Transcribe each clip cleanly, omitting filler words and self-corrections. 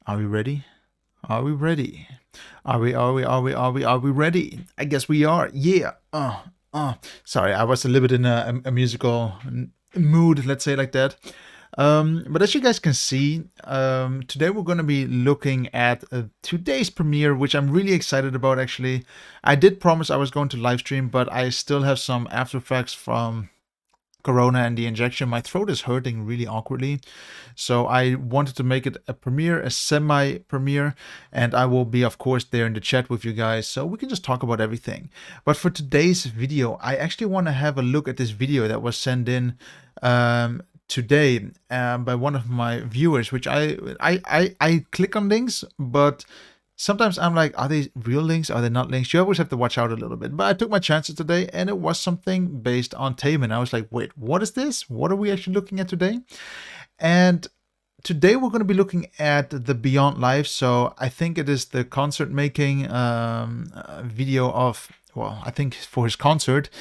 Are we ready? Are we ready? Are we ready? I guess we are. Yeah. Sorry, I was a little bit in a musical mood, let's say like that. But as you guys can see, today we're going to be looking at today's premiere, which I'm really excited about actually. I did promise I was going to live stream, but I still have some after effects from Corona and the injection. My throat is hurting really awkwardly. So I wanted to make it a premiere, a semi-premiere, and I will be, of course, there in the chat with you guys, so we can just talk about everything. But for today's video, I actually want to have a look at this video that was sent in today by one of my viewers, which I click on links, but sometimes I'm like, are they real links? Are they not links? You always have to watch out a little bit. But I took my chances today, and it was something based on TAEMIN. I was like, wait, what is this? What are we actually looking at today? And today we're going to be looking at the Beyond Live. So I think it is the concert making video of, well, I think for his concert.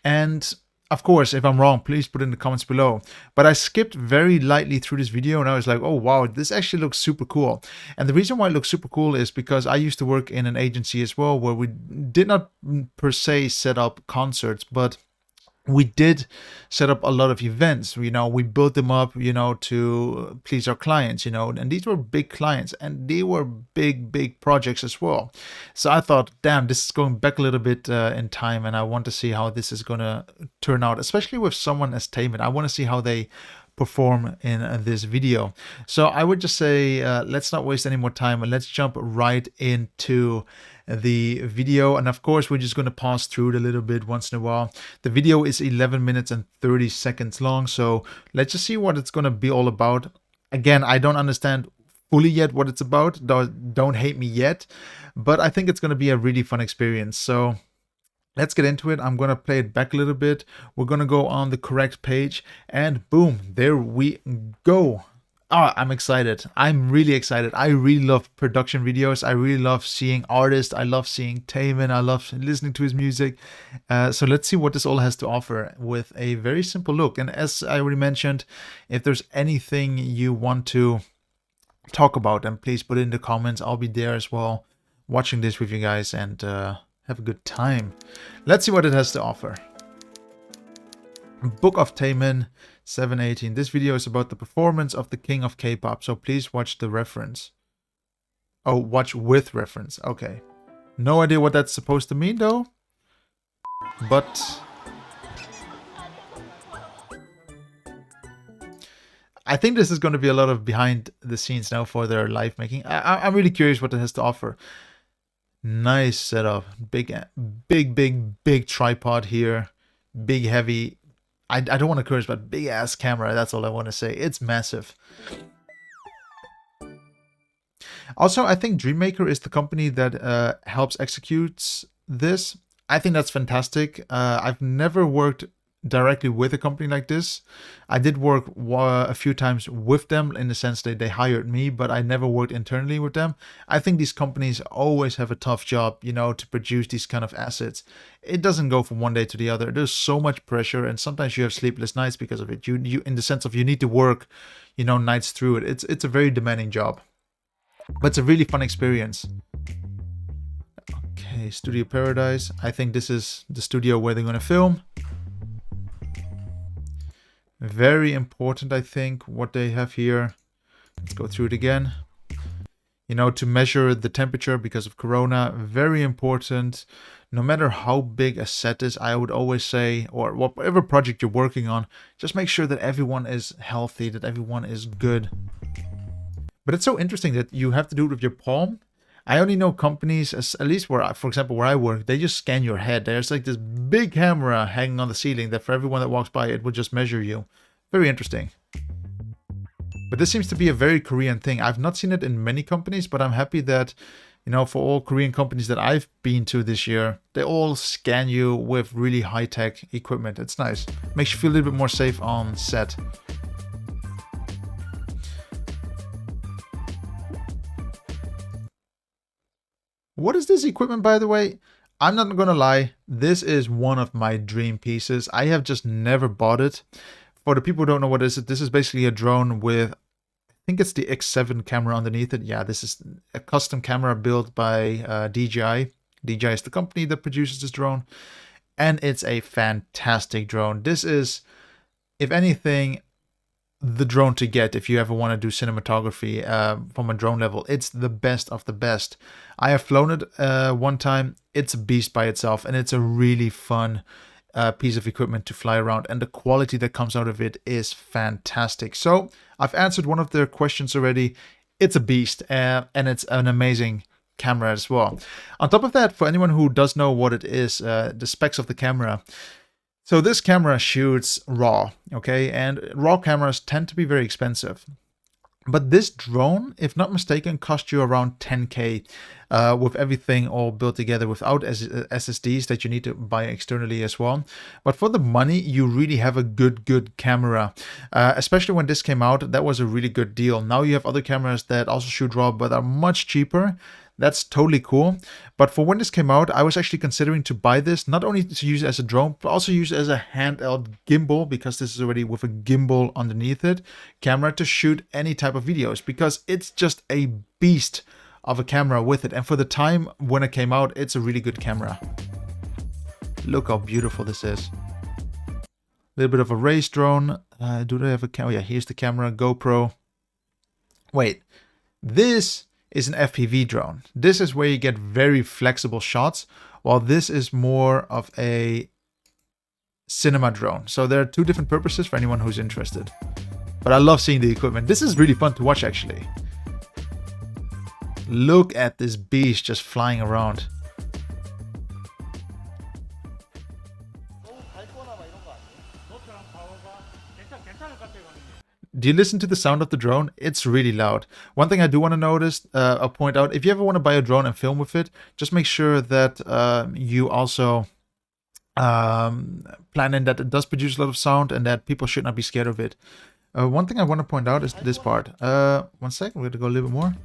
And of course, if I'm wrong, please put in the comments below. But I skipped very lightly through this video and I was like, oh wow, this actually looks super cool. And the reason why it looks super cool is because I used to work in an agency as well, where we did not per se set up concerts, but we did set up a lot of events. We built them up, to please our clients, and these were big clients and they were big projects as well. So I thought, damn, this is going back a little bit in time, and I want to see how this is going to turn out, especially with someone as TAEMIN. I want to see how they perform in this video. So I would just say, let's not waste any more time and let's jump right into the video. And of course, we're just going to pause through it a little bit once in a while. The video is 11 minutes and 30 seconds long. So let's just see what it's going to be all about. Again, I don't understand fully yet what it's about. Don't hate me yet, but I think it's going to be a really fun experience. So let's get into it. I'm going to play it back a little bit. We're going to go on the correct page and boom, there we go. Oh, I'm excited. I'm really excited. I really love production videos. I really love seeing artists. I love seeing TAEMIN. I love listening to his music. So let's see what this all has to offer with a very simple look. And as I already mentioned, if there's anything you want to talk about, then please put it in the comments. I'll be there as well, watching this with you guys, and have a good time. Let's see what it has to offer. Book of TAEMIN 718. This video is about the performance of the king of K-pop, so please watch the reference. Oh, watch with reference. Okay. No idea what that's supposed to mean though. But I think this is going to be a lot of behind the scenes now for their live making. I'm really curious what it has to offer. Nice setup. Big tripod here. Big, heavy. I don't want to curse, but big ass camera. That's all I want to say. It's massive. Also, I think Dreammaker is the company that helps execute this. I think that's fantastic. I've never worked directly with a company like this. I did work a few times with them in the sense that they hired me, but I never worked internally with them. I think these companies always have a tough job, to produce these kind of assets. It doesn't go from one day to the other. There's so much pressure, and sometimes you have sleepless nights because of it. You in the sense of you need to work, nights through it. It's a very demanding job, but it's a really fun experience. Okay, Studio Paradise. I think this is the studio where they're going to film. Very important, I think, what they have here. Let's go through it again. To measure the temperature because of Corona. Very important. No matter how big a set is, I would always say, or whatever project you're working on, just make sure that everyone is healthy, that everyone is good. But it's so interesting that you have to do it with your palm. I only know companies, at least where, for example, where I work, they just scan your head. There's like this big camera hanging on the ceiling that for everyone that walks by, it would just measure you. Very interesting. But this seems to be a very Korean thing. I've not seen it in many companies, but I'm happy that, for all Korean companies that I've been to this year, they all scan you with really high-tech equipment. It's nice. Makes you feel a little bit more safe on set. What is this equipment, by the way? I'm not gonna lie, this is one of my dream pieces. I have just never bought it. For the people who don't know what it is basically a drone with, I think it's the X7 camera underneath it. Yeah, this is a custom camera built by DJI. DJI is the company that produces this drone, and it's a fantastic drone. This is, if anything, the drone to get if you ever want to do cinematography from a drone level. It's the best of the best. I have flown it one time. It's a beast by itself, and it's a really fun piece of equipment to fly around, and the quality that comes out of it is fantastic. So I've answered one of their questions already. It's a beast, and it's an amazing camera as well. On top of that, for anyone who does know what it is, the specs of the camera. So this camera shoots RAW, okay, and RAW cameras tend to be very expensive. But this drone, if not mistaken, cost you around 10K with everything all built together without SSDs that you need to buy externally as well. But for the money, you really have a good camera. Especially when this came out, that was a really good deal. Now you have other cameras that also shoot RAW but are much cheaper. That's totally cool. But for when this came out, I was actually considering to buy this, not only to use it as a drone, but also use it as a handheld gimbal, because this is already with a gimbal underneath it, camera to shoot any type of videos, because it's just a beast of a camera with it. And for the time when it came out, it's a really good camera. Look how beautiful this is. A little bit of a race drone. Do they have a camera? Oh yeah, here's the camera, GoPro. Wait, this is an FPV drone. This is where you get very flexible shots, while this is more of a cinema drone. So there are two different purposes for anyone who's interested. But I love seeing the equipment. This is really fun to watch, actually. Look at this beast just flying around. Do you listen to the sound of the drone? It's really loud. One thing I do want to notice, I'll point out, if you ever want to buy a drone and film with it, just make sure that you also plan in that it does produce a lot of sound and that people should not be scared of it. One thing I want to point out is this part. 1 second, we're going to go a little bit more.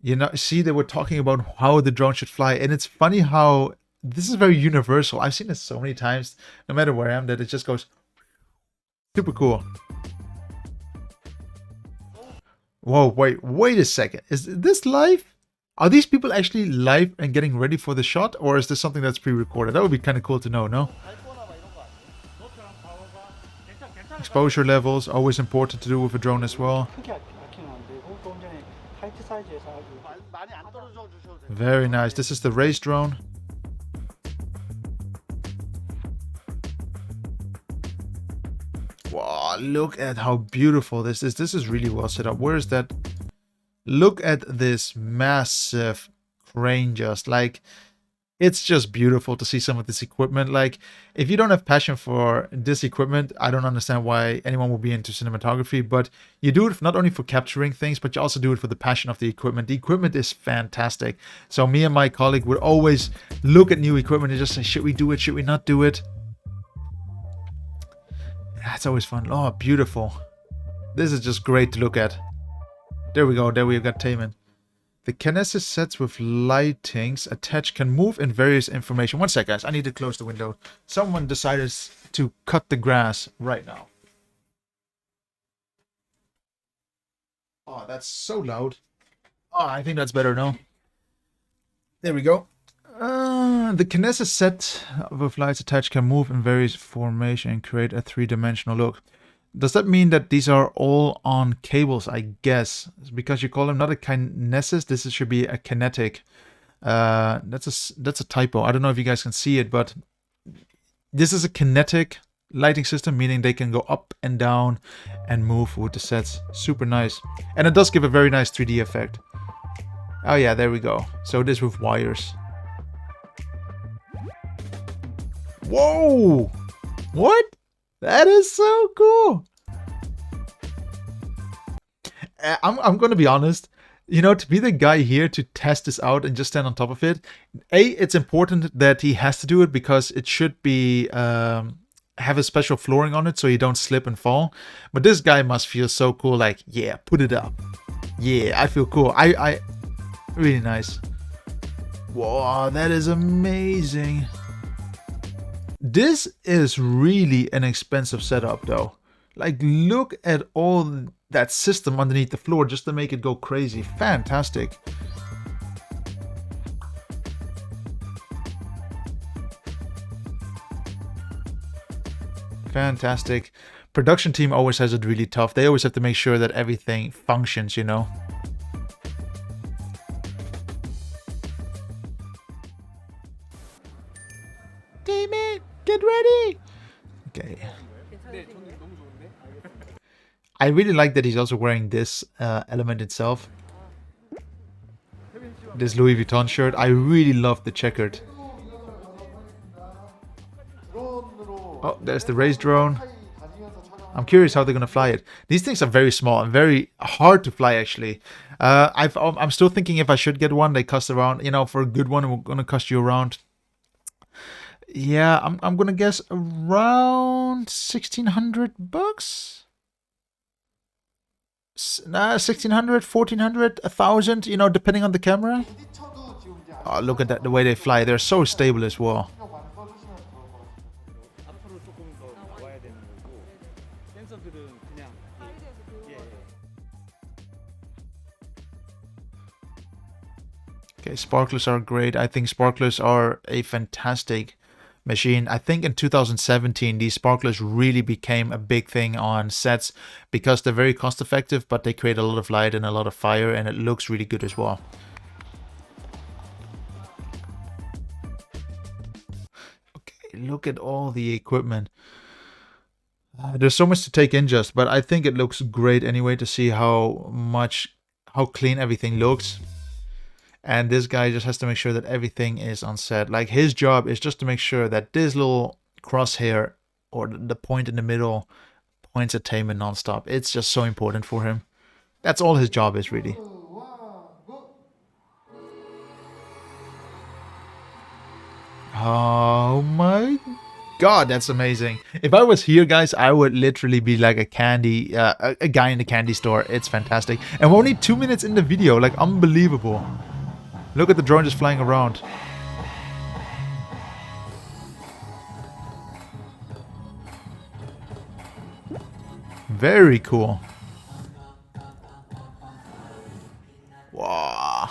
You know, see, they were talking about how the drone should fly, and it's funny how this is very universal. I've seen this so many times, no matter where I am, that it just goes super cool. Whoa, wait a second. Is this live? Are these people actually live and getting ready for the shot? Or is this something that's pre-recorded? That would be kind of cool to know, no? Exposure levels, always important to do with a drone as well. Very nice. This is the race drone. Wow, look at how beautiful this is. This is really well set up. Where is that? Look at this massive crane just. Like, it's just beautiful to see some of this equipment. Like, if you don't have passion for this equipment, I don't understand why anyone will be into cinematography. But you do it not only for capturing things, but you also do it for the passion of the equipment. The equipment is fantastic. So me and my colleague would always look at new equipment and just say, should we do it? Should we not do it? It's always fun. Oh, beautiful. This is just great to look at. There we go. There we got TAEMIN. The Kinesis sets with lightings attached can move in various information. 1 sec, guys. I need to close the window. Someone decided to cut the grass right now. Oh, that's so loud. Oh, I think that's better now. There we go. The Kinesis set with lights attached can move in various formation and create a three-dimensional look. Does that mean that these are all on cables, I guess? Because you call them not a Kinesis, this should be a kinetic. That's a typo. I don't know if you guys can see it, but this is a kinetic lighting system, meaning they can go up and down and move with the sets. Super nice. And it does give a very nice 3D effect. Oh yeah, there we go. So this with wires. Whoa! What? That is so cool. I'm going to be honest. You know, to be the guy here to test this out and just stand on top of it. It's important that he has to do it because it should be have a special flooring on it so you don't slip and fall. But this guy must feel so cool. Like, yeah, put it up. Yeah, I feel cool. I really nice. Whoa, that is amazing. This is really an expensive setup though. Like, look at all that system underneath the floor just to make it go crazy. Fantastic. Fantastic. Production team always has it really tough. They always have to make sure that everything functions, you know. TAEMIN, get ready. Okay. I really like that he's also wearing this element itself. This Louis Vuitton shirt. I really love the checkered. Oh, there's the race drone. I'm curious how they're gonna fly it. These things are very small and very hard to fly, actually. I'm still thinking if I should get one. They cost around, you know, for a good one, it's gonna cost you around. Yeah, I'm gonna guess around 1,600 bucks. 1,600, 1,400, 1,000. You know, depending on the camera. Oh, look at that! The way they fly, they're so stable as well. Okay, sparklers are great. I think sparklers are a fantastic machine. I think in 2017, these sparklers really became a big thing on sets because they're very cost effective, but they create a lot of light and a lot of fire, and it looks really good as well. Okay, look at all the equipment. There's so much to take in just, but I think it looks great anyway to see how clean everything looks. And this guy just has to make sure that everything is on set. Like, his job is just to make sure that this little crosshair or the point in the middle points at TAEMIN nonstop. It's just so important for him. That's all his job is, really. Oh my god, that's amazing. If I was here, guys, I would literally be like a guy in the candy store. It's fantastic. And we're only 2 minutes in the video, like, unbelievable. Look at the drone just flying around. Very cool. Wow.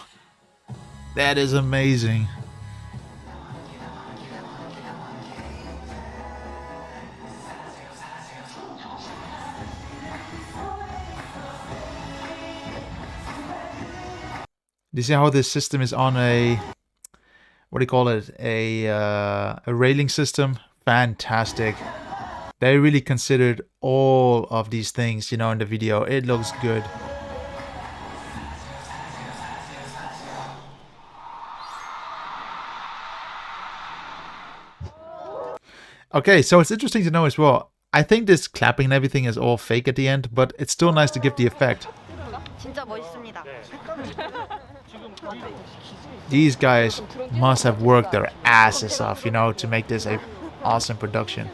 That is amazing. Do you see how this system is on a, what do you call it? A railing system? Fantastic. They really considered all of these things, you know, in the video. It looks good. Okay, so it's interesting to know as well. I think this clapping and everything is all fake at the end, but it's still nice to give the effect. These guys must have worked their asses off, you know, to make this a awesome production.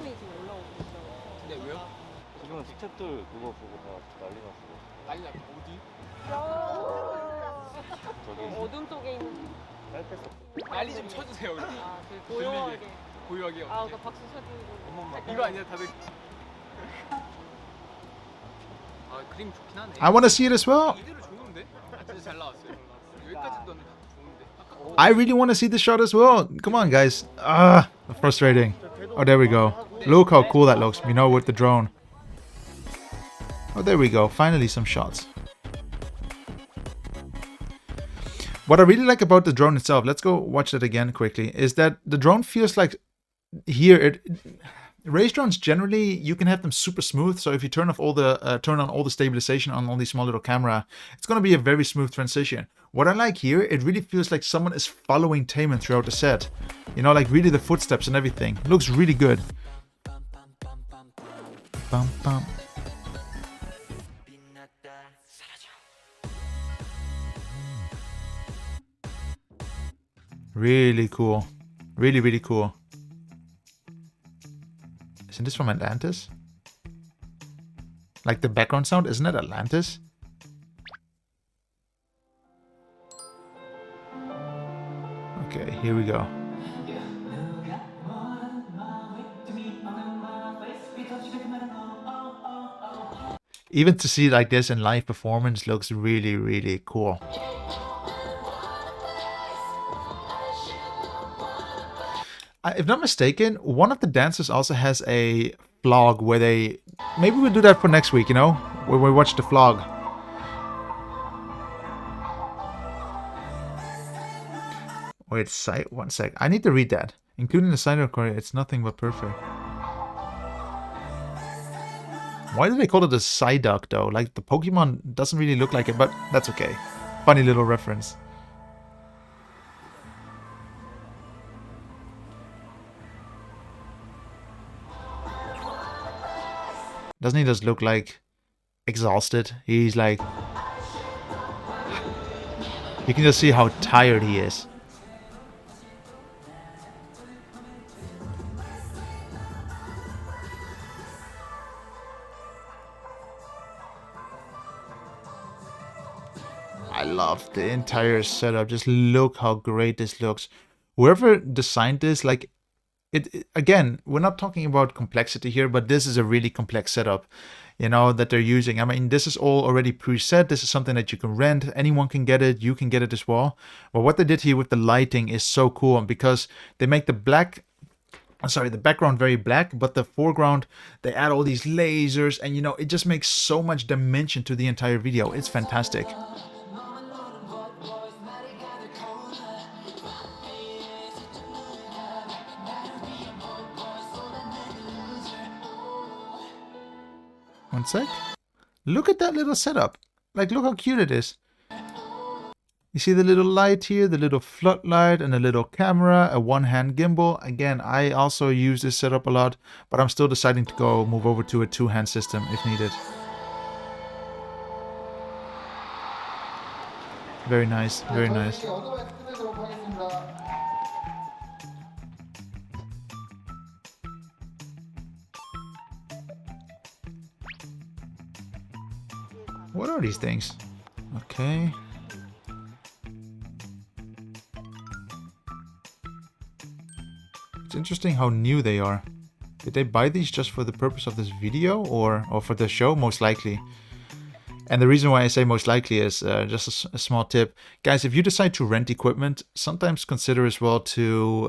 I want to see it as well. I really want to see the shot as well. Come on, guys. Frustrating. Oh, there we go. Look how cool that looks, you know, with the drone. Oh, there we go. Finally some shots. What I really like about the drone itself, let's go watch that again quickly, is that the drone feels like here, race drones generally, you can have them super smooth. So if you turn on all the stabilization on the small little camera, it's going to be a very smooth transition. What I like here, it really feels like someone is following TAEMIN throughout the set. You know, like really the footsteps and everything. It looks really good. Bum, bum. Really cool. Really, really cool. Isn't this from Atlantis? Like the background sound, isn't it Atlantis? Okay, here we go. Even to see like this in live performance looks really, really cool. If not mistaken, one of the dancers also has a vlog where they... Maybe we'll do that for next week, you know? Where we watch the vlog. Wait, one sec. I need to read that. Including the side recording, it's nothing but perfect. Why do they call it a Psyduck though? Like the Pokemon doesn't really look like it, but that's okay. Funny little reference. Doesn't he just look like exhausted? He's like... You can just see how tired he is. I love the entire setup. Just look how great this looks. Whoever designed this, like, again, we're not talking about complexity here, but this is a really complex setup, you know, that they're using. I mean, this is all already preset. This is something that you can rent. Anyone can get it. You can get it as well. But what they did here with the lighting is so cool, because they make the background very black, but the foreground, they add all these lasers, and, you know, it just makes so much dimension to the entire video. It's fantastic. One sec. Look at that little setup. Like, look how cute it is. You see the little light here, the little floodlight, and a little camera, a one-hand gimbal. Again, I also use this setup a lot, but I'm still deciding to move over to a two-hand system if needed. Very nice, very nice. What are these things? Okay. It's interesting how new they are. Did they buy these just for the purpose of this video or for the show? Most likely. And the reason why I say most likely is just a small tip. Guys, if you decide to rent equipment, sometimes consider as well to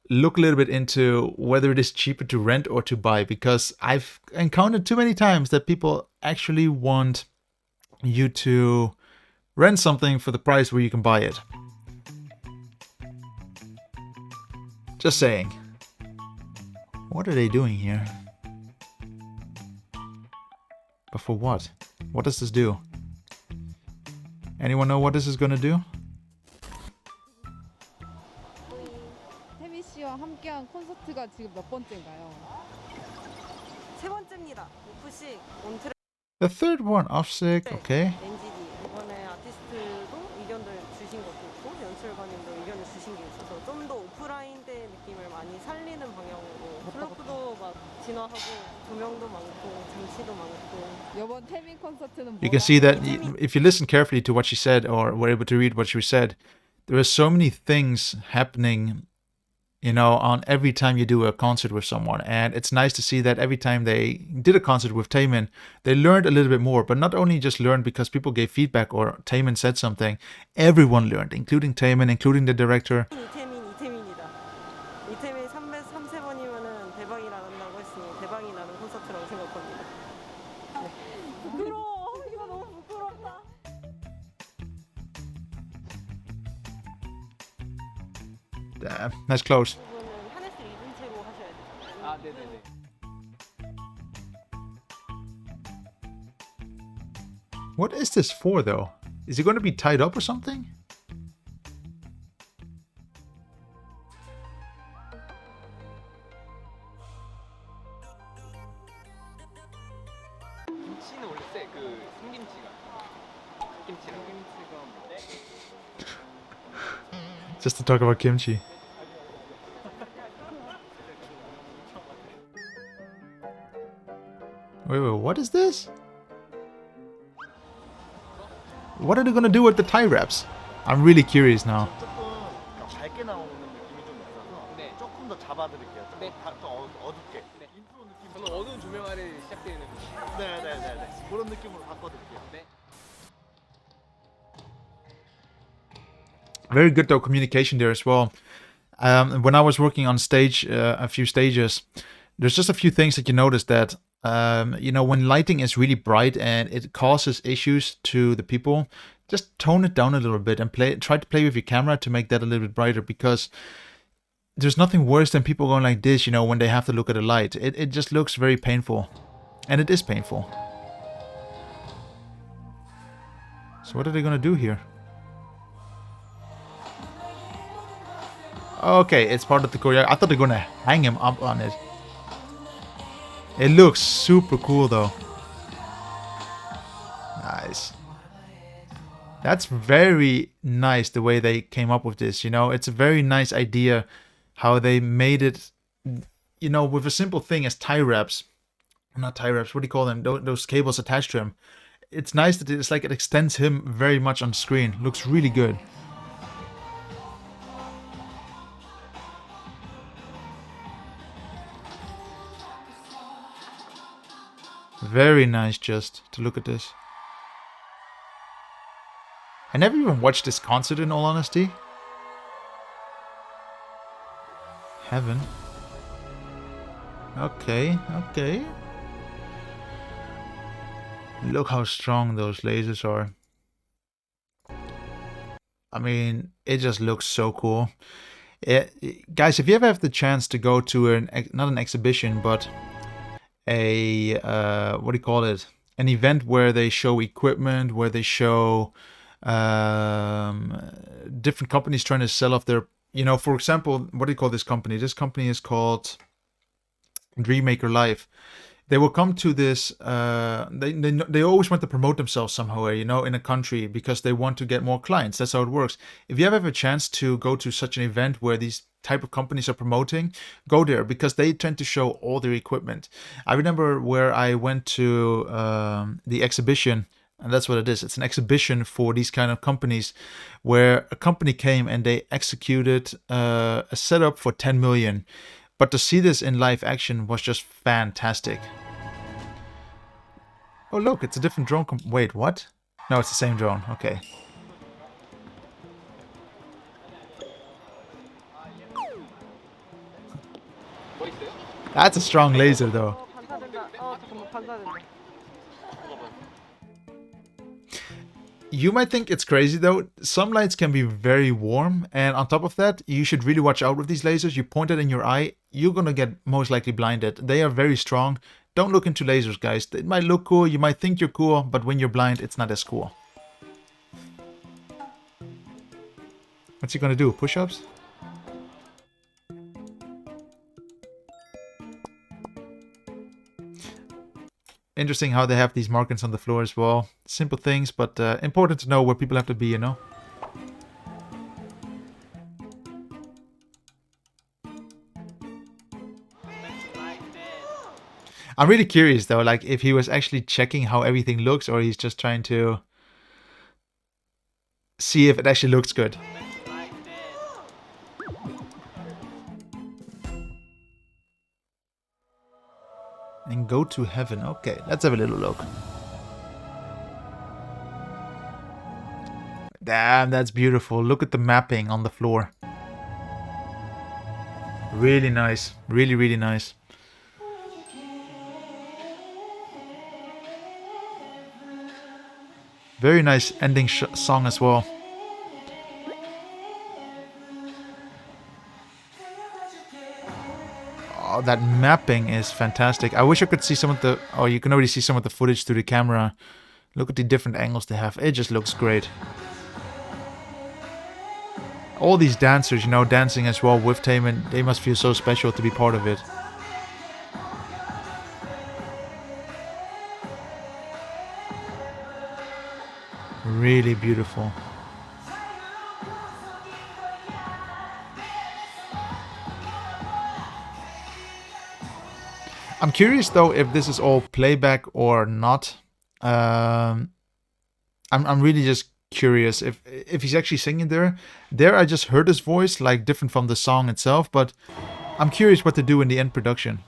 look a little bit into whether it is cheaper to rent or to buy, because I've encountered too many times that people actually want you to rent something for the price where you can buy it. Just saying. What are they doing here? But for what? What does this do? Anyone know what this is gonna do? 태민 씨와 함께한 콘서트가 지금 몇 번째인가요? 세 번째입니다. 오프식 온트레 The third one, Offsick, okay. N.G.D. 이번에 아티스트도 의견들 주신 것도 있고 연출관님도 의견을 주신 게 있어서 좀 더 오프라인 때 느낌을 많이 살리는 방향으로 플로프도 막 진화하고 조명도 많고 장치도 많고. 이번 태민 콘서트는 You can see that if you listen carefully to what she said, or were able to read what she said, there are so many things happening, you know, on every time you do a concert with someone. And it's nice to see that every time they did a concert with TAEMIN, they learned a little bit more, but not only just learned because people gave feedback or TAEMIN said something. Everyone learned, including TAEMIN, including the director. 이태민이다. 이태민 3번이면은 대박이 나는다고 했으니 대박이 나는 콘서트라고 생각합니다. 부끄러워. 이거 너무 부끄럽다. Damn, that's close. 하네스 입은 채로 하셔야 돼요. 아, 네네네. What is this for, though? Is he going to be tied up or something? 김치는 원래 생김치가 Just to talk about kimchi. Wait, what is this? What are they gonna do with the tie wraps? I'm really curious now. 조금 밝게 나오는 느낌이 좀 있어서 네. 조금 더 잡아드릴게요. 네. 좀 어둡게. 네. 인트로 느낌 조금 어두운 조명 아래 시작되는 느낌. 네네네네. 그런 느낌으로 바꿔드릴게요. 네. Very good though communication there as well. When I was working on stage, a few stages, there's just a few things that you notice that when lighting is really bright and it causes issues to the people, just tone it down a little bit and try to play with your camera to make that a little bit brighter, because there's nothing worse than people going like this, when they have to look at a light. It just looks very painful, and it is painful. So what are they gonna do here? Okay, it's part of the choreo. I thought they're gonna hang him up on it. It looks super cool though. Nice. That's very nice the way they came up with this, It's a very nice idea how they made it, with a simple thing as tie wraps. Not tie wraps, what do you call them? Those cables attached to him. It's nice that it's like it extends him very much on screen. Looks really good. Very nice just to look at this. I never even watched this concert in all honesty. Heaven. Okay. Look how strong those lasers are. I mean, it just looks so cool. Guys, if you ever have the chance to go to not an exhibition, but a what do you call it? An event where they show equipment, where they show different companies trying to sell off their, for example, what do you call this company? This company is called Dreammaker Live. They will come to this. They always want to promote themselves somehow, in a country, because they want to get more clients. That's how it works. If you ever have a chance to go to such an event where these type of companies are promoting, go there, because they tend to show all their equipment. I remember where I went to the exhibition, and that's what it is. It's an exhibition for these kind of companies, where a company came and they executed a setup for 10 million. But to see this in live action was just fantastic. Oh look, it's a different drone. Wait, what? No, it's the same drone. Okay. That's a strong laser though. 반사된다. 잠깐만 반사된다. You might think it's crazy though. Some lights can be very warm, and on top of that, you should really watch out with these lasers. You point it in your eye, you're gonna get most likely blinded. They are very strong. Don't look into lasers, guys. It might look cool, you might think you're cool, but when you're blind, it's not as cool. What's he gonna do? Push-ups? Interesting how they have these markings on the floor as well. Simple things, but important to know where people have to be, I'm really curious though, like if he was actually checking how everything looks, or he's just trying to see if it actually looks good. And go to heaven. Okay, let's have a little look. Damn, that's beautiful. Look at the mapping on the floor. Really nice. Really, really nice. Very nice ending song as well. Oh, that mapping is fantastic. I wish I could see some of the... Oh, you can already see some of the footage through the camera. Look at the different angles they have. It just looks great. All these dancers, dancing as well with TAEMIN, they must feel so special to be part of it. Really beautiful. I'm curious though if this is all playback or not. I'm really just curious if he's actually singing there. There I just heard his voice, like different from the song itself, but I'm curious what to do in the end production.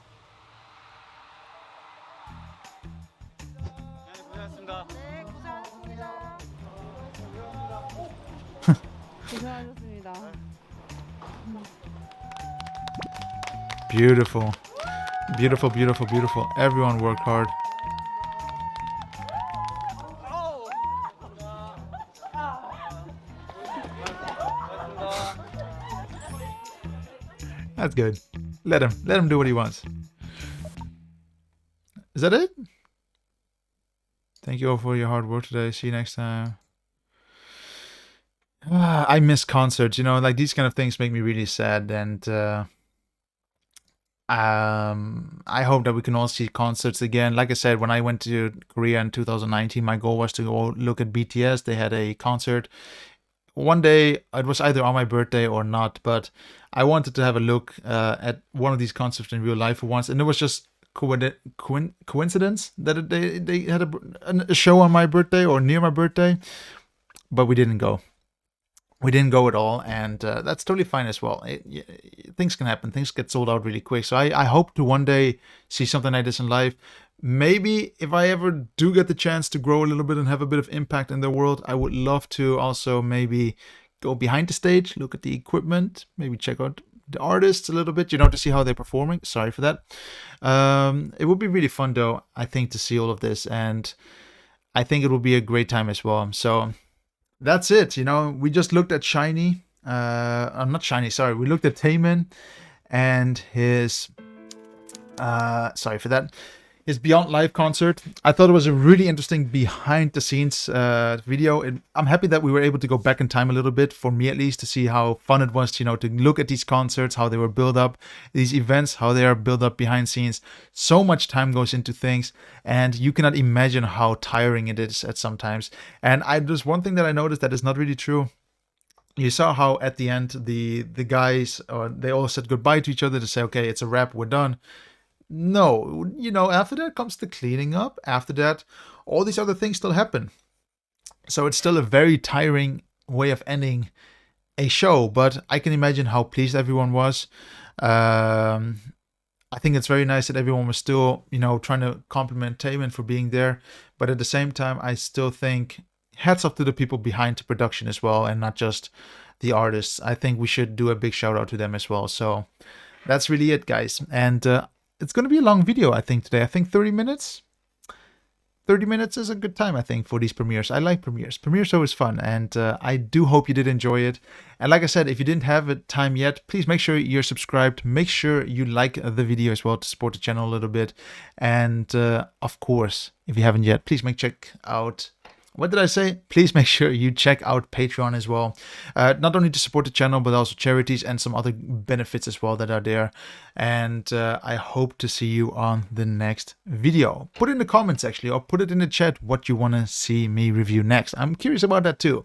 고생하셨습니다. Beautiful. Beautiful, beautiful, beautiful. Everyone worked hard. That's good. Let him do what he wants. Is that it? Thank you all for your hard work today. See you next time. I miss concerts, you know, like these kind of things make me really sad, and I hope that we can all see concerts again. Like I said, when I went to Korea in 2019, my goal was to go look at BTS. They had a concert. One day, it was either on my birthday or not, but I wanted to have a look at one of these concerts in real life for once, and it was just coincidence that they had a show on my birthday or near my birthday, but we didn't go. We didn't go at all, and that's totally fine as well. Things can happen. Things get sold out really quick. So I hope to one day see something like this in life. Maybe if I ever do get the chance to grow a little bit and have a bit of impact in the world, I would love to also maybe go behind the stage, look at the equipment, maybe check out the artists a little bit, you know, to see how they're performing. Sorry for that. It would be really fun, though, I think, to see all of this, and I think it will be a great time as well. So that's it. You know, we just looked at Shiny. Not Shiny, sorry. We looked at TAEMIN and his, sorry for that, his Beyond Live concert. I thought it was a really interesting behind the scenes video. I'm happy that we were able to go back in time a little bit, for me at least, to see how fun it was, you know, to look at these concerts, how they were built up, these events, how they are built up behind scenes. So much time goes into things, and you cannot imagine how tiring it is at sometimes. And there's one thing that I noticed that is not really true. You saw how at the end the guys, they all said goodbye to each other to say, okay, it's a wrap, we're done. No, you know, after that comes the cleaning up. After that, all these other things still happen. So it's still a very tiring way of ending a show, but I can imagine how pleased everyone was. I think it's very nice that everyone was still, you know, trying to compliment TAEMIN for being there. But at the same time, I still think hats off to the people behind the production as well, and not just the artists. I think we should do a big shout out to them as well. So that's really it, guys. And it's going to be a long video, I think, today. I think 30 minutes. 30 minutes is a good time, I think, for these premieres. I like premieres. Premieres are always fun, and I do hope you did enjoy it. And like I said, if you didn't have it time yet, please make sure you're subscribed. Make sure you like the video as well to support the channel a little bit. And of course, if you haven't yet, please check out... What did I say? Please make sure you check out Patreon as well. Not only to support the channel, but also charities and some other benefits as well that are there. And I hope to see you on the next video. Put it in the comments, actually, or put it in the chat what you want to see me review next. I'm curious about that too.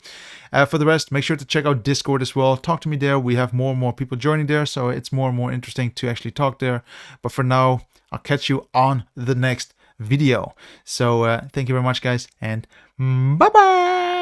For the rest, make sure to check out Discord as well. Talk to me there. We have more and more people joining there, so it's more and more interesting to actually talk there. But for now, I'll catch you on the next video. So thank you very much, guys, and bye bye.